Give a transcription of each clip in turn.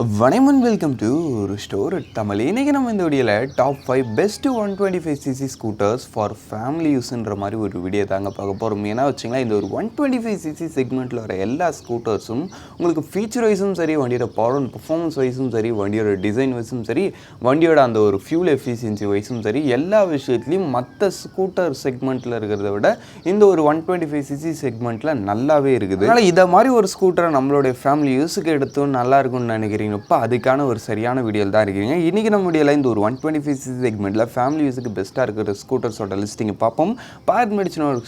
வணக்கம் welcome to ஒரு store Tamil. இன்றைக்கி நம்ம இந்த வீடியோவில் top 5 best 125cc scooters for family யூஸ்ன்ற மாதிரி ஒரு வீடியோ தாங்க பார்க்க போகிறோம். ஏன்னா வச்சிங்களா, இந்த ஒரு 125cc செக்மெண்ட்டில் வர எல்லா ஸ்கூட்டர்ஸும் உங்களுக்கு ஃபீச்சர் வைஸும் சரி, வண்டியோட பவர் அண்ட் பர்ஃபார்மன்ஸ் வைஸும் சரி, வண்டியோட டிசைன் வைஸும் சரி, வண்டியோட அந்த ஒரு ஃபியூல் எஃபிஷியன்சி வைஸும் சரி, எல்லா விஷயத்துலையும் மற்ற ஸ்கூட்டர் செக்மெண்ட்டில் இருக்கிறத விட இந்த ஒரு 125cc செக்மெண்ட்டில் நல்லாவே இருக்குது. அதனால் இதை மாதிரி ஒரு ஸ்கூட்டரை நம்மளுடைய ஃபேமிலி யூஸுக்கு எடுத்தும் நல்லா இருக்கும்னு நினைக்கிறேன். இப்போ அதுக்கான ஒரு சரியான வீடியோவில் தான் இருக்கிறீங்க. இன்றைக்கி நம்ம வீடியோவில் இந்த ஒரு 125cc செக்மெண்ட்டில் ஃபேமிலி யூஸுக்கு பெஸ்ட்டாக இருக்கிற ஸ்கூட்டர்ஸோட லிஸ்டிங்கை பார்ப்போம். பார்ட் மெடிச்சின ஒரு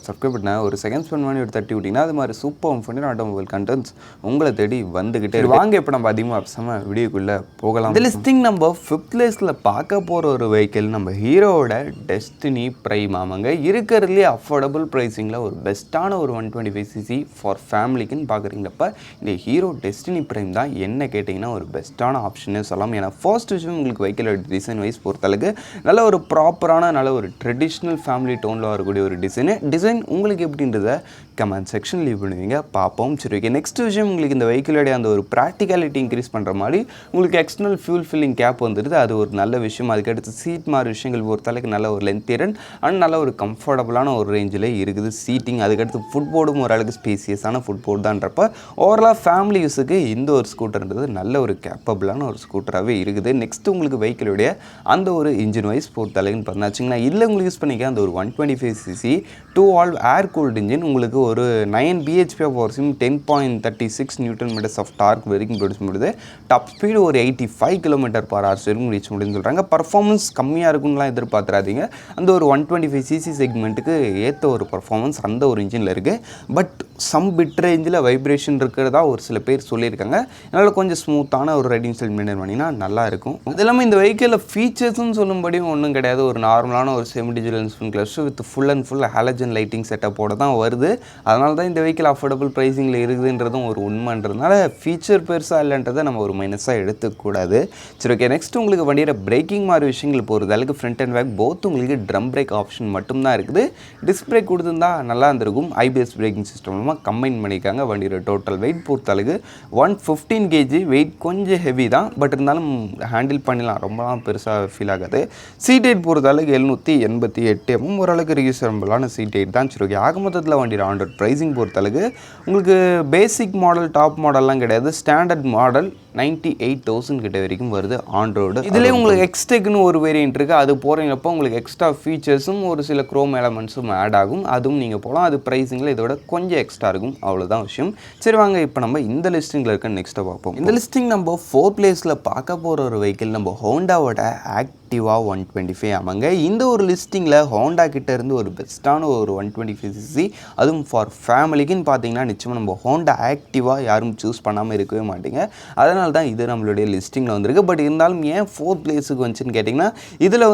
சப்ஸ்கிரைப் பண்ண ஒரு செகண்ட் ஸ்பெண்ட் பண்ணி ஒரு தட்டி விட்டிங்கன்னா அது மாதிரி சூப்பர் பண்ணி ஆட்டோமொபைல் கண்டென்ட்ஸ் உங்களை தேடி வந்துக்கிட்டே வாங்க. இப்போ நம்ம அதிகமாக பேசாமல் வீடியோக்குள்ளே போகலாம். இந்த லிஸ்டிங் நம்ம 5th பிளேஸில் பார்க்க போகிற ஒரு வெஹிக்கிள் நம்ம ஹீரோவோட டெஸ்டினி பிரைம். ஆமாங்க, இருக்கிறதுலேயே அஃபோர்டபுள் ப்ரைஸிங்கில் ஒரு பெஸ்ட்டான ஒரு 125cc ஃபார் ஃபேமிலிக்குன்னு பார்க்குறீங்களப்ப இந்த ஹீரோ டெஸ்டினி பிரைம் தான் என்ன கேட்டிங்கன்னா ஒரு பெஸ்ட்டான ஆப்ஷனே சொல்லலாம். ஏன்னா ஃபர்ஸ்ட் விஷயம் உங்களுக்கு வெஹிக்கிளோட டிசைன் வைஸ் பொறுத்தளவுக்கு நல்ல ஒரு ப்ராப்பரான நல்ல ஒரு ட்ரெடிஷ்னல் ஃபேமிலி டோனில் வரக்கூடிய ஒரு டிசைன் உங்களுக்கு எப்படின்றத கமெண்ட் செக்ஷன் லீவ் பண்ணுவீங்க, பார்ப்போம். சரி, ஓகே. நெக்ஸ்ட் விஷயம் உங்களுக்கு இந்த வெஹிக்கிளோடைய அந்த ஒரு ப்ராக்டிகாலிட்டி இன்க்ரீஸ் பண்ணுற மாதிரி உங்களுக்கு எக்ஸ்டர்னல் ஃபியூல் ஃபில்லிங் கேப் வந்துடுது. அது ஒரு நல்ல விஷயம். அதுக்கடுத்து சீட் மாதிரி விஷயங்கள் பொறுத்தளவுக்கு நல்ல ஒரு லென்த்தியரன் அண்ட் நல்ல ஒரு கம்ஃபர்டபுளான ஒரு ரேஞ்சில் இருக்குது சீட்டிங். அதுக்கடுத்து ஃபுட்போர்டும் ஓரளவுக்கு ஸ்பேசியஸான ஃபுட்போர்ட் தான்றப்ப ஓவராலாக ஃபேமிலி யூஸுக்கு இந்த ஒரு ஸ்கூட்டர்ன்றது நல்ல ஒரு கேப்பபிளான ஒரு ஸ்கூட்டராகவே இருக்குது. நெக்ஸ்ட் உங்களுக்கு வெஹிக்கிளுடைய அந்த ஒரு இன்ஜின் வைஸ் பொறுத்தளவுன்னு பார்த்தாச்சுங்களா, இல்லை உங்களுக்கு யூஸ் பண்ணிக்க அந்த ஒரு 125cc 2 valve ஏர் கூல்டு இன்ஜின் உங்களுக்கு ஒரு 9 bhp ஆஃப் பவர்ஸும் 10.36 Nm ஆஃப் டார்க் வரைக்கும் ப்ரொடியூஸ் பண்ணுது. டாப் ஸ்பீடு ஒரு 85 km/h வரைக்கும் ரீச் முடியும்னு சொல்கிறாங்க. பர்ஃபார்மன்ஸ் கம்மியாக இருக்கும்லாம் எதிர்பார்த்துறாதீங்க. அந்த ஒரு 125cc செக்மெண்ட்டுக்கு ஏற்ற ஒரு பர்ஃபார்மன்ஸ் அந்த ஒரு இன்ஜினில் இருக்குது. பட் சம் பிட் ரேஞ்சில் வைப்ரேஷன் இருக்கிறதா ஒரு சில பேர் சொல்லியிருக்காங்க. அதனால் கொஞ்சம் ஸ்மூத்தான ஒரு ரைடிங் ஸ்டைல் மெயின்டைன் பண்ணிங்கன்னா நல்லாயிருக்கும். அது இல்லாமல் இந்த வெஹிக்கிளில் ஃபீச்சர்ஸ்னு சொல்லும்படியும் ஒன்றும் கிடையாது. ஒரு நார்மலான ஒரு semi digital instrument cluster with full and full halogen lighting செட்டப்போட தான் வருது. அதனால தான் இந்த வெஹிக்கிள் அஃபோர்டபுள் ப்ரைஸிங்கில் இருக்குதுன்றதும் ஒரு உண்மைன்றதுனால ஃபீச்சர் பெருசாக இல்லைன்றதை நம்ம ஒரு மைனஸாக எடுத்துக்கூடாது. சரி, ஓகே. நெக்ஸ்ட் உங்களுக்கு வண்டியோட பிரேக்கிங் மாதிரி விஷயங்கள் போகிறது அளவுக்கு ஃப்ரண்ட் அண்ட் பேக் போத் உங்களுக்கு ட்ரம் பிரேக் ஆப்ஷன் மட்டும்தான் இருக்குது. டிஸ்க் பிரேக் கொடுத்துருந்தா நல்லா இருந்திருக்கும். ஐபிஎஸ் பிரேக்கிங் சிஸ்டம் மூலமாக கம்பைன் பண்ணியிருக்காங்க. வண்டியோட டோட்டல் வெயிட் பொறுத்த அளவுக்கு 115 kg வெயிட் கொஞ்சம் ஹெவி தான். பட் இருந்தாலும் ஹேண்டில் பண்ணிடலாம், ரொம்பலாம் பெருசாக ஃபீல் ஆகாது. சீட் ஹைட் பொறுத்த அளவுக்கு 788 mm ஓரளவுக்கு ரீசனபிளான சீட் ஹைட் தான். சரி, ஓகே. ஆக மொத்தத்தில் வண்டியோட ஆண்ட்ராய்ட் ப்ரைஸிங் பொறுத்த அளவுக்கு உங்களுக்கு பேசிக் மாடல் டாப் மாடல்லாம் கிடையாது. ஸ்டாண்டர்ட் மாடல் 98,000 கிட்ட வரைக்கும் வருது ஆண்ட்ராய்டு. இதிலே உங்களுக்கு எக்ஸ்டெக்னு ஒரு வேரியன்ட் இருக்குது. அது போகிறீங்கப்போ உங்களுக்கு எக்ஸ்ட்ரா ஃபீச்சர்ஸும் ஒரு சில க்ரோம் எலமெண்ட்ஸும் ஆட் ஆகும். அதுவும் நீங்கள் போகலாம். அது ப்ரைஸிங்கில் இதோட கொஞ்சம் எக்ஸ்ட்ரா இருக்கும், அவ்வளோதான் விஷயம். சரி, வாங்க இப்போ நம்ம இந்த லிஸ்டிங்கில் இருக்க நெக்ஸ்ட்டை பார்ப்போம். இந்த லிஸ்டிங் நம்ம 4th பிளேஸில் பார்க்க போகிற ஒரு வெஹிக்கிள் நம்ம ஹோண்டாவோட ஆக்டிவா 125. ஆமாங்க, இந்த ஒரு லிஸ்டிங்கில் ஹோண்டா கிட்ட இருந்து ஒரு பெஸ்ட்டான ஒரு 125cc அதுவும் ஃபார் ஃபேமிலிக்குன்னு பார்த்தீங்கன்னா நிச்சயமாக நம்ம ஹோண்டா ஆக்டிவா யாரும் சூஸ் பண்ணாமல் இருக்கவே மாட்டீங்க. அதனால தான் இது நம்மளுடைய லிஸ்டிங்கில் வந்திருக்கு. பட் இருந்தாலும் ஏன் 4th பிளேஸுக்கு வந்துச்சுன்னு கேட்டிங்கன்னா, இதில்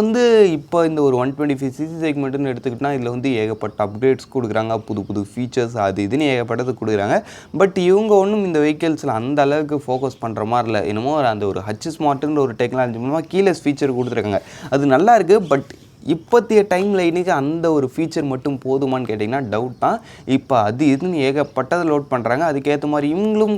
இப்போ இந்த ஒரு 125cc செக்மெண்ட்டுன்னு எடுத்துக்கிட்டால் இதில் ஏகப்பட்ட அப்டேட்ஸ் கொடுக்குறாங்க, புது புது ஃபீச்சர்ஸ் அது இதுன்னு ஏகப்பட்டது கொடுக்குறாங்க. பட் இவங்க ஒன்றும் இந்த வெஹிக்கிள்ஸில் அந்த அளவுக்கு ஃபோக்கஸ் பண்ணுற மாதிரி இல்லை. என்னமோ அந்த ஒரு ஹச் ஸ்மார்ட்டுன்ற ஒரு டெக்னாலஜி மூலமாக கீலெஸ் ஃபீச்சர் கொடுத்துருக்காங்க. அது நல்லா இருக்குது. பட் இப்போத்திய டைம் லைனுக்கு அந்த ஒரு ஃபீச்சர் மட்டும் போதுமான்னு கேட்டிங்கன்னா டவுட் தான். இப்போ அது இதுன்னு ஏகப்பட்டதை லோட் பண்ணுறாங்க. அதுக்கேற்ற மாதிரி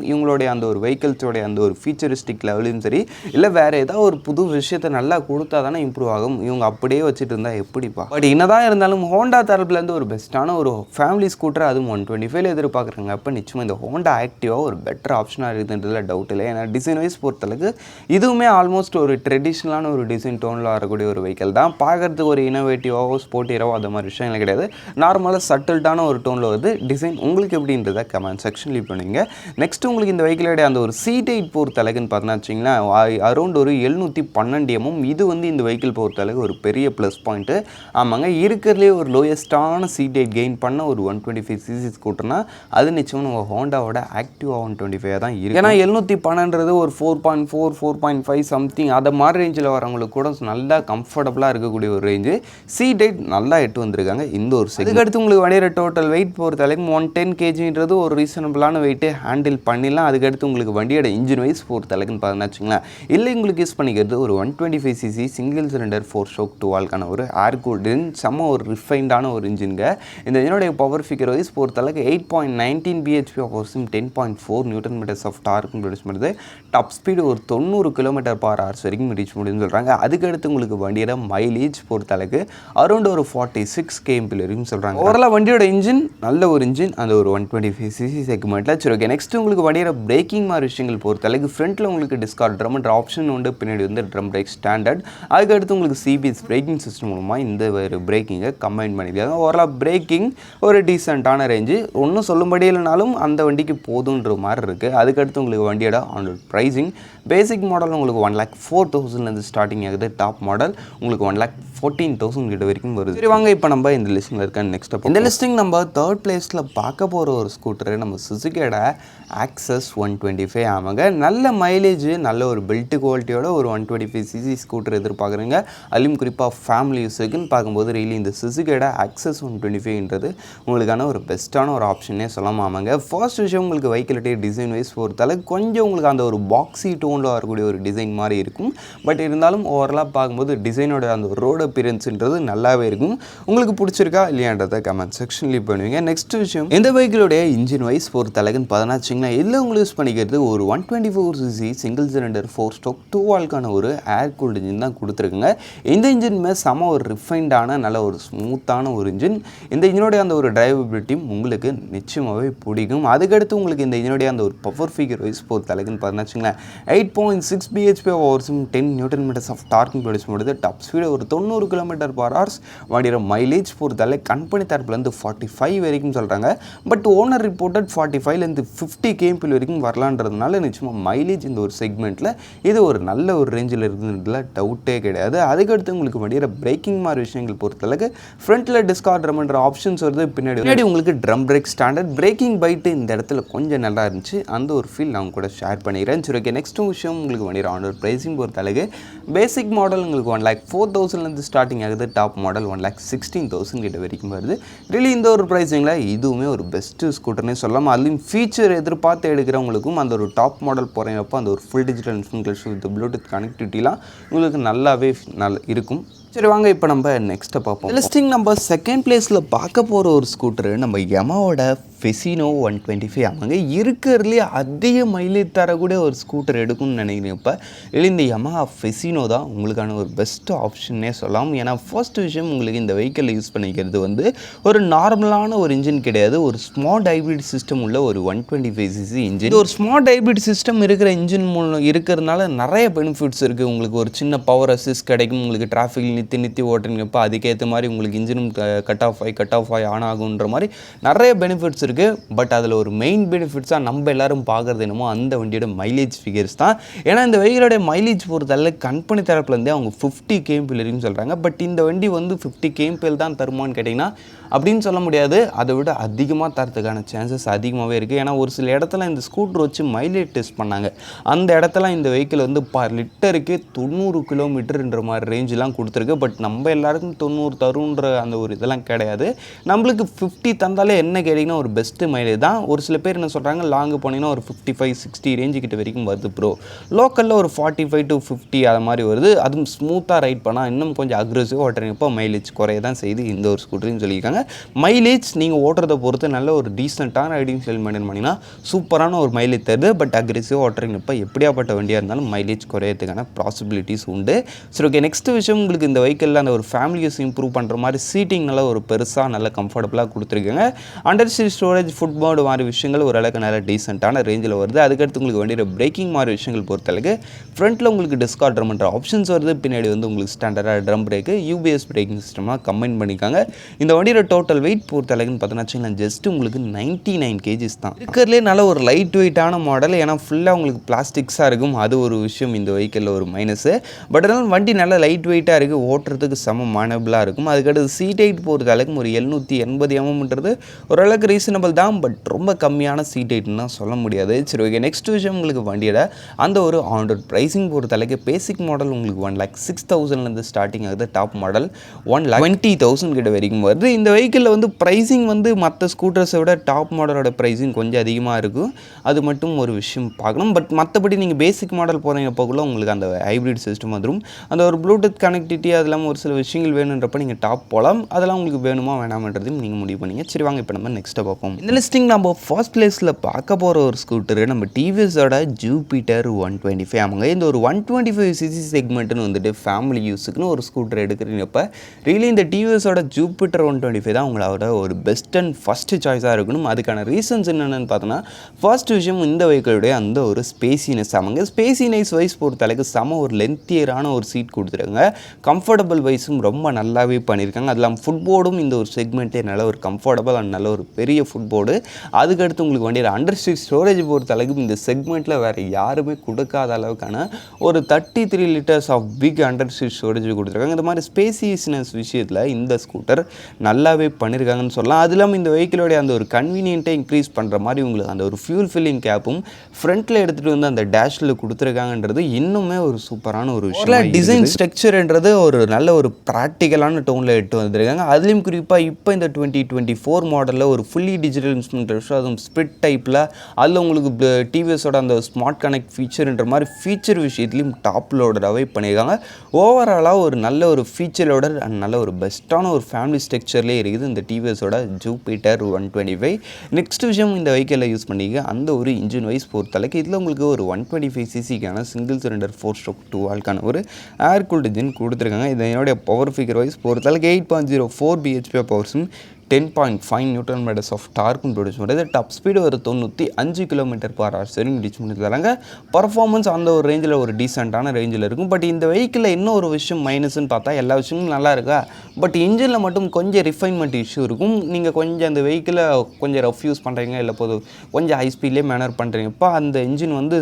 இவங்களுடைய அந்த ஒரு வெஹிக்கிள்ஸோடைய அந்த ஒரு ஃபீச்சரிஸ்டிக் லெவலையும் சரி, இல்லை வேறு ஏதாவது ஒரு புது விஷயத்தை நல்லா கொடுத்தா தானே இம்ப்ரூவ் ஆகும். இவங்க அப்படியே வச்சுட்டு இருந்தால் எப்படிப்பா? பட் என்னதான் இருந்தாலும் ஹோண்டா தரப்புலேருந்து ஒரு பெஸ்ட்டான ஒரு ஃபேமிலி ஸ்கூட்டர் அதுவும் 125 எதிர்பார்க்குறாங்க. அப்போ நிச்சயமாக இந்த ஹோண்டா ஆக்டிவா ஒரு பெட்டர் ஆப்ஷனாக இருக்குதுன்றதுல டவுட் இல்லை. ஏன்னா டிசைன் வைஸ் பொறுத்தளவுக்கு இதுவுமே ஆல்மோஸ்ட் ஒரு ட்ரெடிஷ்னலான ஒரு டிசைன் டோனில் வரக்கூடிய ஒரு வெஹிக்கிள் தான். பார்க்குறதுக்கு ஒரு இனோவேட்டிவாவோ ஸ்போர்ட்டிவாவோ அந்த மாதிரி விஷயங்கள் கிடையாது. நார்மலாக சட்டில்டான ஒரு டோனில் வருது. டிசைன் உங்களுக்கு எப்படின்றத கமெண்ட் செக்ஷன் லீவ் பண்ணுவீங்க. நெக்ஸ்ட் உங்களுக்கு இந்த வெஹிக்கிளோடைய அந்த ஒரு சீட் ஹைட் பொறுத்தளவுக்குன்னு பார்த்தீங்கன்னா வச்சிங்களேன், அரௌண்ட் ஒரு 712 mm. இது இந்த வெஹிக்கிள் பொறுத்தளவுக்கு ஒரு பெரிய ப்ளஸ் பாயிண்ட்டு. ஆமாங்க, இருக்கிறதுலே ஒரு லோயஸ்ட்டான சீட் ஹைட் கெயின் பண்ண ஒரு 125cc ஸ்கூட்டர்னா அது நிச்சயமாக நம்ம ஹோண்டாவோட ஆக்டிவா 125 தான் இருக்குது. ஏன்னா 712 ஒரு 4.4 4.5 சம்திங் அதை மாதிரி ரேஞ்சில் வரவங்களுக்கு கூட நல்லா கம்ஃபர்டபுளாக இருக்கக்கூடிய ஒரு ரேஞ்ச் ரேஞ்சு. சீட் ஹைட் நல்லா எட்டு வந்திருக்காங்க இந்த ஒரு செகண்ட். அதுக்கடுத்து உங்களுக்கு வண்டியோட டோட்டல் வெயிட் பொறுத்தளவுக்கு 110 kgன்றது ஒரு ரீசனபிளான வெயிட்டு ஹேண்டில் பண்ணிடலாம். அதுக்கடுத்து உங்களுக்கு வண்டியோட இன்ஜின் வைஸ் பொறுத்தளவுக்குன்னு பார்த்தீங்கன்னா வச்சுங்களேன், இல்லை உங்களுக்கு யூஸ் பண்ணிக்கிறது ஒரு 125cc சிங்கிள் சிலிண்டர் 4 ஸ்ட்ரோக் 2 ஒரு ஏர் கூல்டு செம்ம ஒரு ரிஃபைண்டான ஒரு இன்ஜின்ங்க. இந்த இன்ஜினோடைய பவர் ஃபிகர் வைஸ் பொறுத்தளவுக்கு 8.19 bhp ஆஃப் ஹவர்ஸும் 10.4 Nm ஆஃப் டார்க்கும் ப்ரொடியூஸ் பண்ணுறது. டாப் ஸ்பீடு ஒரு 90 km/h வரைக்கும் ரீச் முடியும்னு சொல்கிறாங்க. அதுக்கடுத்து உங்களுக்கு வண்டியோட மைலேஜ் பொறுத்தளவுக்கு அரௌண்ட் ஒரு 46 km வரைக்கும் சொல்கிறாங்க. ஓவரால் வண்டியோட இன்ஜின் நல்ல ஒரு இன்ஜின் அந்த ஒரு 125cc செக்மெண்ட்டில். சரி ஓகே, நெக்ஸ்ட் உங்களுக்கு வண்டியோட பிரேக்கிங் மாதிரி விஷயங்கள் பொறுத்தளவுக்கு ஃப்ரண்ட்டில் உங்களுக்கு டிஸ்கார்ட் ட்ரம்ன்ற ஆப்ஷன் உண்டு, பின்னாடி வந்து ட்ரம் பிரேக் ஸ்டாண்டர்ட். அதுக்கடுத்து உங்களுக்கு சிபிஎஸ் பிரேக்கிங் சிஸ்டம் மூலமாக இந்த ஒரு பிரேக்கிங்கை கம்பைன் பண்ணியிருக்காங்க. ஓவரால் பிரேக்கிங் ஒரு டீசெண்டான ரேஞ்சு, ஒன்றும் சொல்லும்படி இல்லைனாலும் அந்த வண்டிக்கு போதுன்ற மாதிரி இருக்குது. அதுக்கடுத்து உங்களுக்கு வண்டியோட ஆன் ப்ரைஸிங் பேசிக் மாடல் உங்களுக்கு 1,04,000 ஸ்டார்டிங் ஆகுது. டாப் மாடல் உங்களுக்கு 1,14,000 கிட்ட வரைக்கும் வருது. சரி வாங்க, இப்போ நம்ம இந்த லிஸ்டிங்கில் இருக்க நெக்ஸ்ட் இந்த லிஸ்டிங் நம்ம 3rd பிளேஸில் பார்க்க போகிற ஒரு ஸ்கூட்டரு நம்ம சுசுகியோட ஆக்சஸ் 125 ஆமாங்க. நல்ல மைலேஜ், நல்ல ஒரு பில்ட் குவாலிட்டியோட ஒரு 125cc ஸ்கூட்டர் எதிர்பார்க்குறீங்க. அதுலேயும் குறிப்பாக ஃபேமிலி யூஸுக்குன்னு பார்க்கும்போது ரியலி இந்த சுசுகியோட ஆக்சஸ் 125ன்றது உங்களுக்கான ஒரு பெஸ்ட்டான ஒரு ஆப்ஷனே சொல்லலாமாங்க. ஃபர்ஸ்ட் விஷயம் உங்களுக்கு வெஹிக்கிளிட்டி டிசைன் வைஸ் பொறுத்தளவுக்கு கொஞ்சம் உங்களுக்கு அந்த ஒரு பாக்ஸி டோனில் வரக்கூடிய ஒரு டிசைன் மாதிரி இருக்கும். பட் இருந்தாலும் ஓவரலாக பார்க்கும்போது டிசைனோட அந்த ரோடு அப்பியரன்ஸ்ன்றது நல்லாவே இருக்கும். உங்களுக்கு பிடிச்சிருக்கா இல்லையான்றதை கமெண்ட் செக்ஷன்லேயே பண்ணுவீங்க. நெக்ஸ்ட் விஷயம், இந்த வெஹிக்கிளுடைய இன்ஜின் வைஸ் பொறுத்தளவுக்குன்னு பார்த்தீங்கன்னா இல்லை உங்களுக்கு யூஸ் பண்ணிக்கிறது ஒரு 124cc சிங்கிள் சிலிண்டர் 4 ஸ்ட்ரோக் 2 ஒரு ஏர் கூல்டு இன்ஜின் தான் கொடுத்துருக்குங்க. இந்த இன்ஜின்மே செம ஒரு ரிஃபைண்டான நல்ல ஒரு ஸ்மூத்தான ஒரு இன்ஜின். இந்த இன்ஜினோடைய அந்த ஒரு டிரைவபிலிட்டியும் உங்களுக்கு நிச்சயமாகவே பிடிக்கும். அதுக்கடுத்து உங்களுக்கு இந்த இன்ஜினோடைய அந்த ஒரு பவர் ஃபிகர் வைஸ் பொறுத்தளவுக்குன்னு பார்த்தீங்கன்னா 8.6 bhp ஆஃப் ஹவர்ஸும் 10 Nm ஆஃப் டார்க்கும் ப்ரொடியூஸ் பண்ணுறது. டாப் ஸ்பீடு ஒரு 90 km/h. வண்டியோட மைலேஜ் பொறுத்தளவு கம்பெனி தரப்புலேருந்து 45 வரைக்கும் சொல்கிறாங்க. பட் ஓனர் ரிப்போர்ட்டட் 45லேருந்து 50 km வரைக்கும் வரலான்றதுனால நிச்சயமாக மைலேஜ் இந்த ஒரு செக்மெண்ட்டில் இது ஒரு நல்ல ஒரு ரேஞ்சில் இருக்குதுன்றதுல டவுட்டே கிடையாது. அதுக்கடுத்து உங்களுக்கு வண்டியோட பிரேக்கிங் மாதிரி விஷயங்கள் பொறுத்தளவுக்கு ஃப்ரண்ட்டில் டிஸ்கார்ட் ட்ரம்ன்ற ஆப்ஷன்ஸ் வருது, பின்னாடி உங்களுக்கு drum brake standard. Braking bite இந்த இடத்துல கொஞ்சம் நல்லா இருந்துச்சு, அந்த ஒரு ஃபீல் நான் கூட ஷேர் பண்ணிக்கிறேன். சரி ஓகே, நெக்ஸ்ட் விஷயம் உங்களுக்கு வண்டியோட ஆனர் ப்ரைஸிங் பொறுத்தளவுக்கு பேசிக் மாடல் உங்களுக்கு 1,04,000 ஸ்டார்டிங் ஆகுது. டாப் மாடல் 1,16,000 கிட்ட வரைக்கும் வருது. ரியலி இந்த ஒரு ப்ரைஸிங்கில் இதுவுமே ஒரு பெஸ்ட்டு ஸ்கூட்டர்னே சொல்லலாம். அதுலேயும் ஃபீச்சர் எதிர்பார்த்து எடுக்கிறவங்களுக்கும் அந்த ஒரு டாப் மாடல் போகிறப்போ அந்த ஒரு full digital information with Bluetooth கனெக்டிவிட்டிலாம் உங்களுக்கு நல்லாவே இருக்கும். சரி வாங்க, இப்போ நம்ம நெக்ஸ்ட்டை பார்ப்போம். லிஸ்டிங் நம்ம 2nd பிளேஸில் பார்க்க போகிற ஒரு ஸ்கூட்டரு நம்ம யமாவோட ஃபெசினோ 125 ஆமாங்க. இருக்கிறதுலே அதிக மைலேஜ் தரக்கூடிய ஒரு ஸ்கூட்டர் எடுக்கும்னு நினைக்கிறேன். இப்போ இல்லை இந்த யமஹா ஃபெசினோ தான் உங்களுக்கான ஒரு பெஸ்ட் ஆப்ஷன்னே சொல்லலாம். ஏன்னா ஃபர்ஸ்ட் விஷயம், உங்களுக்கு இந்த வெஹிக்கிள் யூஸ் பண்ணிக்கிறது வந்து ஒரு நார்மலான ஒரு இன்ஜின் கிடையாது, ஒரு ஸ்மார்ட் ஹைப்ரிட் சிஸ்டம் உள்ள ஒரு 125cc இன்ஜின். ஒரு ஸ்மார்ட் ஹைப்ரிட் சிஸ்டம் இருக்கிற இன்ஜின் மூலம் இருக்கிறதுனால நிறைய பெனிஃபிட்ஸ் இருக்குது. உங்களுக்கு ஒரு சின்ன பவர் அசிஸ்ட் கிடைக்கும். உங்களுக்கு டிராஃபிக் நிறுத்தி ஓட்டுறீங்கப்போ அதுக்கேற்ற மாதிரி உங்களுக்கு இன்ஜினும் கட் ஆஃப் ஆகி ஆன் ஆகுன்ற மாதிரி நிறைய பெனிஃபிட்ஸ் இருக்குது. பட் அதில் ஒரு மெயின் பெனிஃபிட்ஸாக நம்ம எல்லாரும் பார்க்குறது என்னமோ அந்த வண்டியோட மைலேஜ் ஃபிகர்ஸ் தான். ஏன்னா இந்த வெஹிக்கிளோட மைலேஜ் பொறுத்தளவு கம்பெனி தரப்புலேருந்தே அவங்க 50 km வரைக்கும் சொல்கிறாங்க. பட் இந்த வண்டி வந்து 50 km தான் தருமான்னு கேட்டிங்கன்னா அப்படின்னு சொல்ல முடியாது. அதை விட அதிகமாக தரத்துக்கான சான்சஸ் அதிகமாகவே இருக்குது. ஏன்னா ஒரு சில இடத்துல இந்த ஸ்கூட்டர் வச்சு மைலேஜ் டெஸ்ட் பண்ணாங்க. அந்த இடத்துல இந்த வெஹிக்கிள் வந்து லிட்டருக்கு 90 km மாதிரி ரேஞ்செலாம் கொடுத்துருக்கு. பட் நம்ம எல்லாருக்கும் 90 தருன்ற அந்த ஒரு இதெல்லாம் கிடையாது. நம்மளுக்கு 50 தந்தாலே என்ன கேட்டிங்கன்னா ஒரு பெஸ்ட்டு மைலேஜ் தான். ஒரு சில பேர் என்ன சொல்கிறாங்க, லாங்கு போனீங்கன்னா ஒரு 55-60 ரேஞ்சு கிட்ட வரைக்கும் வருது ப்ரோ, லோக்கலில் ஒரு 45 to 50 அது மாதிரி வருது. அதுவும் ஸ்மூத்தாக ரைட் பண்ணால் இன்னும் கொஞ்சம் அக்ரெசிவாக ஓட்டுறீங்கப்போ மைலேஜ் குறைய தான் செய்யுது இந்த ஒரு ஸ்கூட்டர்னு சொல்லியிருக்காங்க. மைலேஜ் நீங்கள் ஓட்டுறதை பொறுத்து நல்ல ஒரு டீசெண்டான ரைடிங் ஸ்டைல் மெயின்டைன் பண்ணிங்கன்னா சூப்பரான ஒரு மைலேஜ் தருது. பட் அக்ரெசிவாக ஓட்டுறீங்கப்போ எப்படியாப்பட்ட வண்டியாக இருந்தாலும் மைலேஜ் குறையறதுக்கான பாசிபிலிட்டிஸ் உண்டு. சரி ஓகே, நெக்ஸ்ட் விஷயம், உங்களுக்கு இந்த வெஹிக்கிளில் அந்த ஒரு ஃபேமிலியஸ் இம்ப்ரூவ் பண்ணுற மாதிரி சீட்டிங் நல்லா ஒரு பெருசாக நல்ல கம்ஃபர்டபுளாக கொடுத்துருக்காங்க. Under seat storage, foot board மாதிரி விஷயங்கள் ஓரளவுக்கு நல்ல டீசெண்டான ரேஞ்சில் வருது. அதுக்கடுத்து உங்களுக்கு வண்டியோட பிரேக்கிங் மாதிரி விஷயங்கள் பொறுத்தளவுக்கு ஃப்ரண்ட்டில் உங்களுக்கு டிஸ்கார்ட் ட்ரம்ன்ற ஆப்ஷன்ஸ் வருது, பின்னாடி வந்து உங்களுக்கு ஸ்டாண்டர்டாக ட்ரம் பிரேக்கு யூபிஎஸ் பிரேக்கிங் சிஸ்டமாக கம்பைன் பண்ணிக்காங்க. இந்த வண்டியோட டோட்டல் வெயிட் பொறுத்தளவுக்குன்னு பார்த்தீங்கன்னா ஜஸ்ட் உங்களுக்கு 99 kgs தான். இருக்கிறதுலே நல்ல ஒரு லைட் வெயிட்டான மாடல். ஏன்னா ஃபுல்லாக உங்களுக்கு பிளாஸ்டிக்ஸாக இருக்கும், அது ஒரு விஷயம் இந்த வெஹிக்கிளில் ஒரு மைனஸு. பட் அதனால் வண்டி நல்லா லைட் வெயிட்டாக இருக்குது, ஓட்டுறதுக்கு செம மேனபிளாக இருக்கும். அதுக்கடுத்து சீட் ஹைட் பொறுத்த அளவுக்கு ஒரு 780 mm ஓரளவுக்கு ரீசனபிள் தான். பட் ரொம்ப கம்மியான சீட் ஹைட்னு தான் சொல்ல முடியாது. சரி ஓகே, நெக்ஸ்ட் விஷயம் உங்களுக்கு வண்டியோட அந்த ஒரு ஆன் ரோட் ப்ரைஸிங் பொறுத்த அளவுக்கு பேசிக் மாடல் உங்களுக்கு 1,06,000 ஸ்டார்டிங் ஆகுது. டாப் மாடல் 1,20,000 கிட்ட வரைக்கும் வருது. இந்த வெஹிக்கிளில் வந்து ப்ரைஸிங் வந்து மற்ற ஸ்கூட்டர்ஸை விட டாப் மாடலோட ப்ரைஸிங் கொஞ்சம் அதிகமாக இருக்கும். அது மட்டும் ஒரு விஷயம் பார்க்கணும். பட் மற்றபடி நீங்கள் பேசிக் மாடல் போகிறீங்கப்போக்குள்ள உங்களுக்கு அந்த ஹைப்ரிட் சிஸ்டம் வந்துடும். அந்த ஒரு ப்ளூடூத் கனெக்டிவிட்டி அது இல்லாமல் ஒரு சில விஷயங்கள் வேணுன்றப்ப நீங்கள் டாப் போகலாம். அதெல்லாம் உங்களுக்கு வேணுமா வேணாமன்றதையும் நீங்கள் முடிவு பண்ணிங்க. சரி வாங்க இப்போ நம்ம நெக்ஸ்ட்டை பார்ப்போம். இந்த லிஸ்டிங் நம்ம ஃபர்ஸ்ட் பிளேஸில் பார்க்க போகிற ஒரு ஸ்கூட்டரு நம்ம டிவிஎஸோட ஜூபிட்டர் 125. ஆமாங்க, இந்த ஒரு 125cc செக்மெண்ட்டுன்னு வந்துட்டு ஃபேமிலி யூஸுக்குன்னு ஒரு ஸ்கூட்டர் எடுக்கிறீங்கப்ப ரியலி இந்த டிவிஎஸோட ஜூபிட்டர் 125 தான் உங்களோட ஒரு பெஸ்ட் அண்ட் ஃபஸ்ட்டு சாய்ஸாக இருக்கணும். அதுக்கான ரீசன்ஸ் என்னென்னு பார்த்தோன்னா, ஃபர்ஸ்ட் விஷயம் இந்த வெஹிக்கிளுடைய அந்த ஒரு ஸ்பேசினஸ். ஆமாங்க, ஸ்பேசினஸ் வைஸ் பொறுத்தளவுக்கு செம ஒரு லென்த்தியரான ஒரு சீட் கொடுத்துருக்காங்க. கம்ஃபர்டபுள் வைஸும் ரொம்ப நல்லாவே பண்ணியிருக்காங்க. அது இல்லாமல் ஃபுட்போர்டும் இந்த ஒரு செக்மெண்ட்டே நல்ல ஒரு கம்ஃபர்டபுள் அண்ட் நல்ல ஒரு பெரிய ஃபுட்போர்டு. அதுக்கடுத்து உங்களுக்கு வண்டியில் அண்டர் சீட் ஸ்டோரேஜ் பொறுத்தளவுக்கு இந்த செக்மெண்ட்டில் வேறு யாருமே கொடுக்காத அளவுக்கான ஒரு 33 liters of big under seat storage கொடுத்துருக்காங்க. இந்த மாதிரி ஸ்பேசியஸ்னஸ் விஷயத்தில் இந்த ஸ்கூட்டர் நல்லாவே பண்ணியிருக்காங்கன்னு சொல்லலாம். அது இல்லாமல் இந்த வெஹிக்கிளோடைய அந்த ஒரு கன்வீனியன்ட்டை இன்க்ரீஸ் பண்ணுற மாதிரி உங்களுக்கு அந்த ஒரு ஃபியூல் ஃபில்லிங் கேப்பும் ஃப்ரண்ட்டில் எடுத்துகிட்டு வந்து அந்த டேஷில் கொடுத்துருக்காங்கன்றது இன்னுமே ஒரு சூப்பரான ஒரு விஷயம். டிசைன் ஸ்ட்ரக்சர்ன்றது ஒரு நல்ல ஒரு ப்ராக்டிக்கலான டோனில் எடுத்து வந்துருக்காங்க. அதுலேயும் குறிப்பாக இப்போ இந்த 2024 மாடலில் ஒரு ஃபுல்லி டிஜிட்டல் இன்ஸ்ட்ருமெண்ட், அதுவும் ஸ்பிரிட் டைப்பில் அதில் உங்களுக்கு டிவிஎஸோட அந்த ஸ்மார்ட் கனெக்ட் ஃபீச்சர்ன்ற மாதிரி ஃபீச்சர் விஷயத்துலையும் டாப் லோடராகவே பண்ணியிருக்காங்க. ஓவராலாக ஒரு நல்ல ஒரு ஃபீச்சர் லோடர் அண்ட் நல்ல ஒரு பெஸ்ட்டான ஒரு ஃபேமிலி ஸ்ட்ரக்சர்லேயே இருக்குது இந்த டிவிஎஸோட ஜூபிட்டர் 125. நெக்ஸ்ட் விஷயம் இந்த வெஹிக்கிளில் யூஸ் பண்ணிக்க அந்த ஒரு இன்ஜின் வைஸ் பொறுத்தளவுக்கு இதில் உங்களுக்கு ஒரு 125cc single cylinder 4-stroke 2-valve ஒரு ஏர் கூல்டு இன்ஜின் கொடுத்துருக்காங்க. இதனுடைய பவர் ஃபிகர் வைஸ் பொறுத்தளவுக்கு 8.04 bhp பவர்ஸும் 10.5 Nm ஆஃப் டார்க்கும் ப்ரொடியூஸ் பண்ணுறது. டாப் ஸ்பீடு ஒரு 95 km/h வரைக்கும் ரீச் பண்ணி தராங்க. பர்ஃபார்மன்ஸ் அந்த ஒரு ரேஞ்சில் ஒரு டீசெண்டான ரேஞ்சில் இருக்கும். பட் இந்த வெஹிக்கிளில் இன்னும் ஒரு விஷயம் மைனஸ்ன்னு பார்த்தா, எல்லா விஷயமும் நல்லா இருக்கா, பட் இன்ஜினில் மட்டும் கொஞ்சம் ரிஃபைன்மெண்ட் இஷ்யூ இருக்கும். நீங்கள் கொஞ்சம் அந்த வெஹிக்கிளை கொஞ்சம் ரஃப் யூஸ் பண்ணுறீங்க, இல்லை கொஞ்சம் ஹை ஸ்பீட்லேயே மேனர் பண்ணுறீங்கப்போ அந்த இன்ஜின் வந்து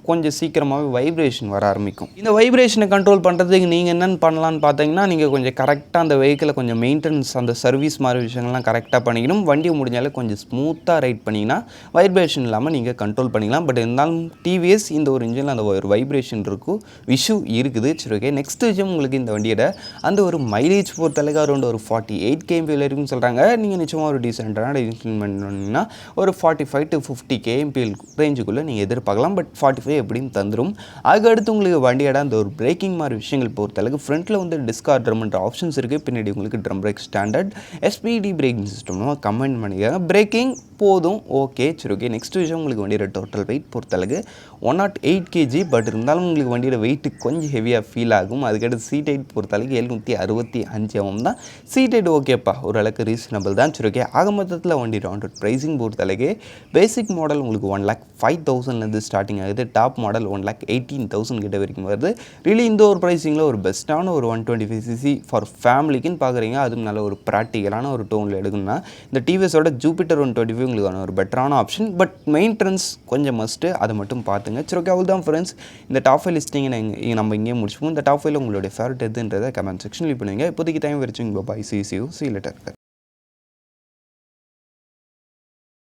கொஞ்சம் சீக்கிரமாகவே வைப்ரேஷன் வர ஆரம்பிக்கும். இந்த வைப்ரேஷனை கண்ட்ரோல் பண்ணுறதுக்கு நீங்கள் என்னென்னு பண்ணலான்னு பார்த்தீங்கன்னா, நீங்கள் கொஞ்சம் கரெக்டாக அந்த வெஹிக்கிளை கொஞ்சம் மெயின்டெனன்ஸ் அந்த சர்வீஸ் மாதிரி விஷயங்கள்லாம் கரெக்டாக பண்ணிக்கணும். வண்டியை முடிஞ்சாலே கொஞ்சம் ஸ்மூத்தாக ரைட் பண்ணிங்கன்னா வைப்ரேஷன் இல்லாமல் நீங்கள் கண்ட்ரோல் பண்ணிக்கலாம். பட் இருந்தாலும் டிவிஎஸ் இந்த ஒரு இன்ஜினில் அந்த ஒரு வைப்ரேஷன் இருக்கும் இஷ்யூ இருக்குது. சரி ஓகே, நெக்ஸ்ட் விஷயம் உங்களுக்கு இந்த வண்டியோட அந்த ஒரு மைலேஜ் பொறுத்தளவுக்கு அரௌண்ட் ஒரு 48 kmph வரைக்கும் சொல்கிறாங்க. நீங்கள் நிச்சயமாக ஒரு டீசென்டான இன்ஸ்ட்ருமெண்ட் பண்ணிங்கன்னா ஒரு 45 to 50 kmph ரேஞ்சுக்குள்ளே நீங்கள் எதிர்பார்க்கலாம். பட் 45 எப்படியும் தந்துடும். அதுக்கடுத்து உங்களுக்கு வண்டியோட அந்த ஒரு பிரேக்கிங் மாதிரி விஷயங்கள் பொறுத்தளவுக்கு ஃப்ரண்ட்டில் வந்து டிஸ்க் ட்ரம்ன்ற ஆப்ஷன்ஸ் இருக்குது. பின்னாடி உங்களுக்கு drum brake standard SPD braking system comment பண்ணிக்காங்க. பிரேக்கிங் போதும், ஓகே சரி ஓகே. நெக்ஸ்ட் விஷயம் உங்களுக்கு வண்டியோட டோட்டல் வெயிட் பொறுத்தளவுக்கு 108 kg. பட் இருந்தாலும் உங்களுக்கு வண்டியோட வெயிட் கொஞ்சம் ஹெவியாக ஃபீல் ஆகும். அதுக்கடுத்து சீட் ஹைட் பொறுத்தளவுக்கு 765 mm தான். சீட் ஹைட் ஓகேப்பா, ஓரளவுக்கு ரீசனபிள் தான். சரி ஓகே, ஆக மொத்தத்தில் வண்டியோட ஆன் ரோட் ப்ரைஸிங் பொறுத்தளவுக்கு பேசிக் மாடல் உங்களுக்கு 1,05,000 ஸ்டார்டிங் ஆகுது. டாப் மாடல் 1,18,000 கிட்ட வரைக்கும் வருது. ரியலி இந்த ஒரு ப்ரைஸிங்கில் ஒரு பெஸ்ட்டான ஒரு 125cc ஃபார் ஃபேமிலிக்குன்னு பார்க்குறீங்க, அதுவும் நல்ல ஒரு ப்ராக்டிக்கலான ஒரு டோனில் எடுக்கணும்னா இந்த டிவிஎஸோட ஜூபிட்டர் 125 உங்களுக்கு ஒரு பெட்டரான ஆப்ஷன். பட் மெயின்டெனன்ஸ் கொஞ்சம் மஸ்ட்டு, அதை மட்டும் பார்த்துங்க. சரி ஓகே, அவ்வளோ தான் ஃப்ரெண்ட்ஸ். இந்த டாப் 5 லிஸ்டிங்கை நம்ம இங்கேயே முடிச்சுப்போம். இந்த டாப் 5 உங்களுடைய ஃபேவரட் எதுன்றதை கமெண்ட் செக்ஷனில் பண்ணுவீங்க. இப்போதைக்கு டைம் வரைக்கும் பாய், சி யூ லேட்டர்.